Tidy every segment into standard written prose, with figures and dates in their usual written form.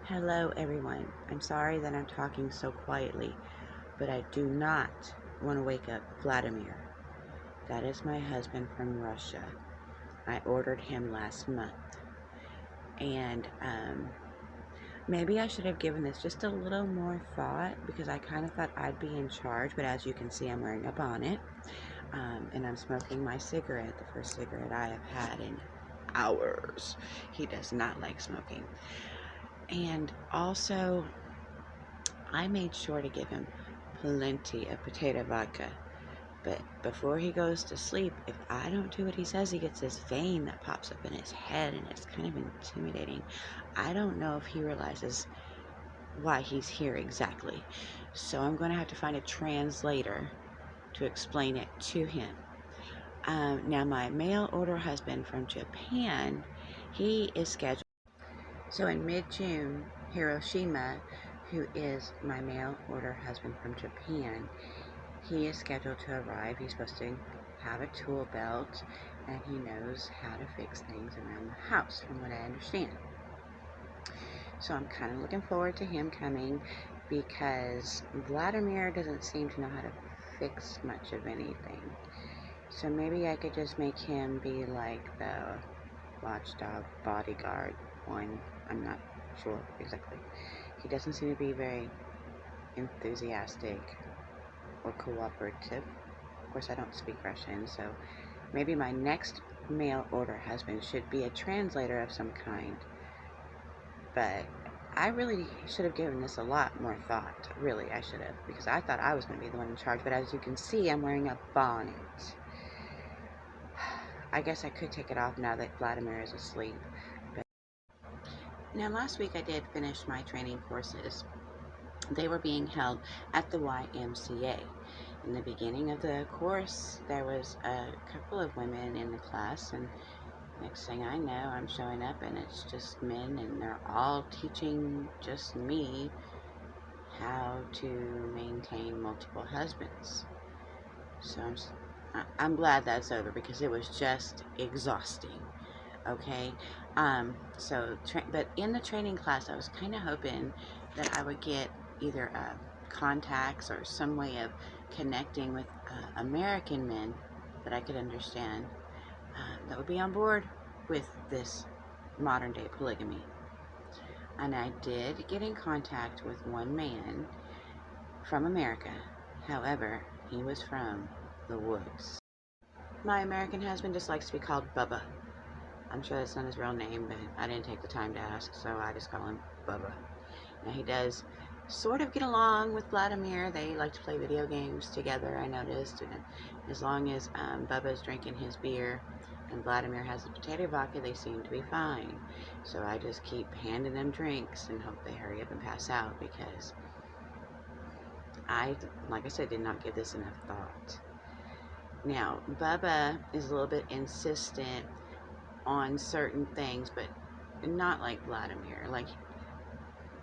Hello everyone. I'm sorry that I'm talking so quietly, but I do not want to wake up Vladimir. That is my husband from Russia. I ordered him last month. And maybe I should have given this just a little more thought because I kind of thought I'd be in charge, but as you can see, I'm wearing a bonnet. And I'm smoking my cigarette, the first cigarette I have had in hours. He does not like smoking. And also, I made sure to give him plenty of potato vodka. But before he goes to sleep, if I don't do what he says, he gets this vein that pops up in his head, and it's kind of intimidating. I don't know if he realizes why he's here exactly. So I'm going to have to find a translator to explain it to him. Now, my mail order husband from Japan, he is scheduled. So in mid-June, Hiroshima, who is my mail order husband from Japan, he is scheduled to arrive. He's supposed to have a tool belt, and he knows how to fix things around the house, from what I understand. So I'm kind of looking forward to him coming because Vladimir doesn't seem to know how to fix much of anything. So maybe I could just make him be like the watchdog bodyguard one. I'm not sure exactly. He doesn't seem to be very enthusiastic or cooperative. Of course, I don't speak Russian, so maybe my next mail order husband should be a translator of some kind. But I really should have given this a lot more thought. Really, I should have, because I thought I was going to be the one in charge. But as you can see, I'm wearing a bonnet. I guess I could take it off now that Vladimir is asleep. But now, last week I did finish my training courses. They were being held at the YMCA. In the beginning of the course, there was a couple of women in the class, and next thing I know, I'm showing up and it's just men, and they're all teaching just me how to maintain multiple husbands. So I'm glad that's over because it was just exhausting. Okay, but in the training class, I was kind of hoping that I would get either contacts or some way of connecting with American men that I could understand that would be on board with this modern day polygamy. And I did get in contact with one man from America. However, he was from the woods. My American husband just likes to be called Bubba. I'm sure that's not his real name, but I didn't take the time to ask, so I just call him Bubba. Now, he does sort of get along with Vladimir. They like to play video games together, I noticed. And as long as Bubba's drinking his beer and Vladimir has the potato vodka, they seem to be fine. So I just keep handing them drinks and hope they hurry up and pass out because I, like I said, did not give this enough thought. Now, Bubba is a little bit insistent on certain things, but not like Vladimir. Like,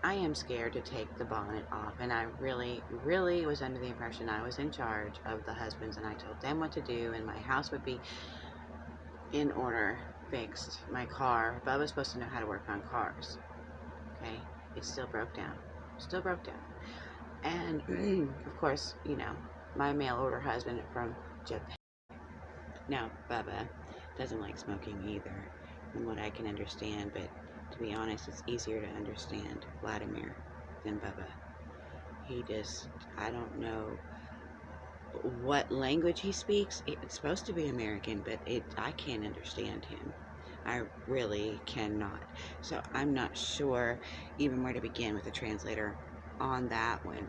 I am scared to take the bonnet off, and I really was under the impression I was in charge of the husbands, and I told them what to do, and my house would be in order, fixed. My car, Bubba's supposed to know how to work on cars. Okay, it still broke down. And of course, my mail order husband from Japan. Now, Bubba doesn't like smoking either, from what I can understand, but to be honest, it's easier to understand Vladimir than Bubba. I don't know what language he speaks. It's supposed to be American, but I can't understand him. I really cannot. So I'm not sure even where to begin with a translator on that one.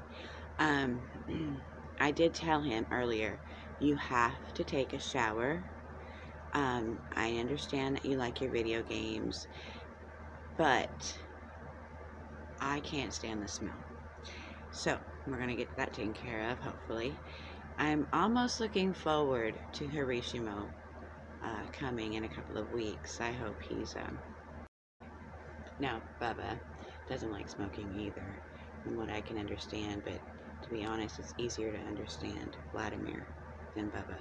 I did tell him earlier, you have to take a shower. I understand that you like your video games, but I can't stand the smell. So we're going to get that taken care of, hopefully. I'm almost looking forward to Hiroshima coming in a couple of weeks. I hope he's... Now, Bubba doesn't like smoking either, from what I can understand, but to be honest, it's easier to understand Vladimir than Bubba.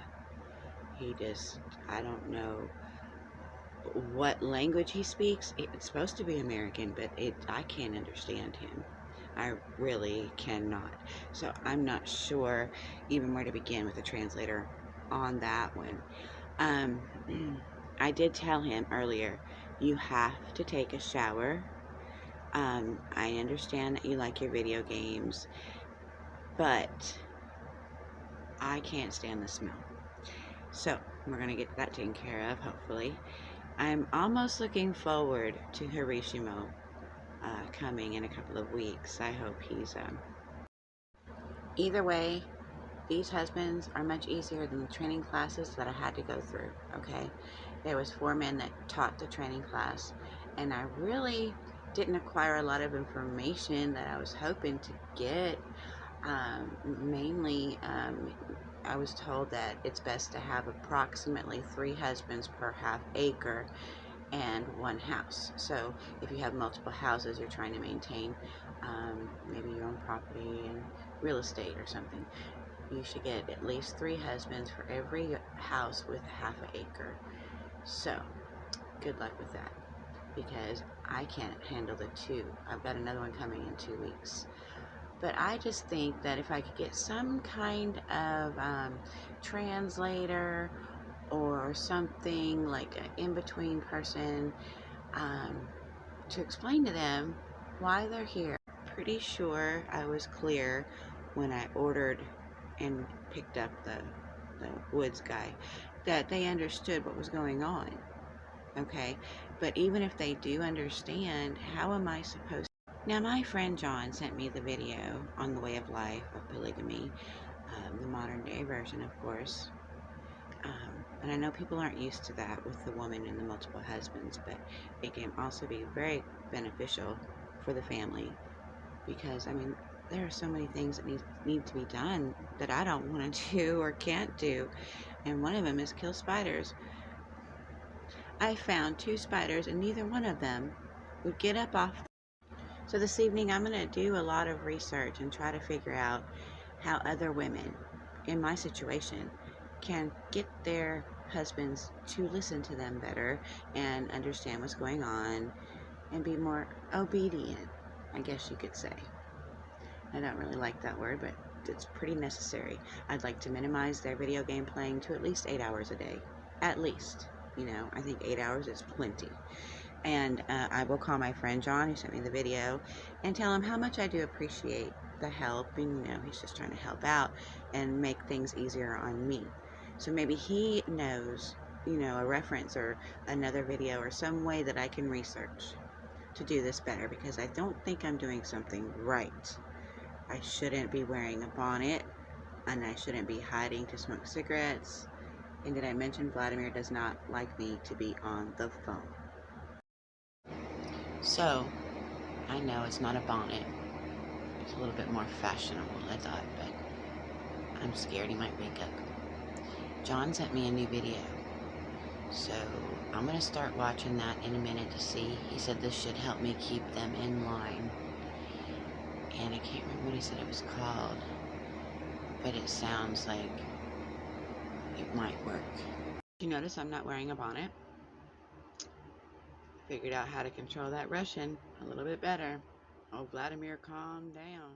I don't know what language he speaks. It's supposed to be American, but I can't understand him. I really cannot. So I'm not sure even where to begin with a translator on that one. Um, I did tell him earlier, you have to take a shower. I understand that you like your video games, but I can't stand the smell. So we're going to get that taken care of, hopefully. I'm almost looking forward to Harishimo coming in a couple of weeks. I hope he's... Either way, these husbands are much easier than the training classes that I had to go through, okay? There was 4 men that taught the training class, and I really didn't acquire a lot of information that I was hoping to get. Mainly, I was told that it's best to have approximately 3 husbands per half acre and 1 house. So if you have multiple houses you're trying to maintain, maybe your own property and real estate or something, you should get at least 3 husbands for every house with half an acre. So good luck with that, because I can't handle the 2. I've got another one coming in 2 weeks. But I just think that if I could get some kind of translator or something like an in-between person to explain to them why they're here. Pretty sure I was clear when I ordered and picked up the woods guy that they understood what was going on, okay? But even if they do understand, how am I supposed to? Now, my friend John sent me the video on the way of life of polygamy, the modern day version, of course. And I know people aren't used to that with the woman and the multiple husbands, but it can also be very beneficial for the family, because, I mean, there are so many things that need to be done that I don't want to do or can't do, and one of them is kill spiders. I found 2 spiders, and neither one of them would get up off. So this evening I'm going to do a lot of research and try to figure out how other women in my situation can get their husbands to listen to them better and understand what's going on and be more obedient, I guess you could say. I don't really like that word, but it's pretty necessary. I'd like to minimize their video game playing to at least 8 hours a day. At least. You know, I think 8 hours is plenty. And I will call my friend John, who sent me the video, and tell him how much I do appreciate the help. And, you know, he's just trying to help out and make things easier on me. So maybe he knows, you know, a reference or another video or some way that I can research to do this better, because I don't think I'm doing something right. I shouldn't be wearing a bonnet, and I shouldn't be hiding to smoke cigarettes. And did I mention Vladimir does not like me to be on the phone? So, I know it's not a bonnet. It's a little bit more fashionable, I thought, but I'm scared he might wake up. John sent me a new video, so I'm going to start watching that in a minute to see. He said this should help me keep them in line. And I can't remember what he said it was called, but it sounds like it might work. You notice I'm not wearing a bonnet. Figured out how to control that Russian a little bit better. Oh, Vladimir, calm down.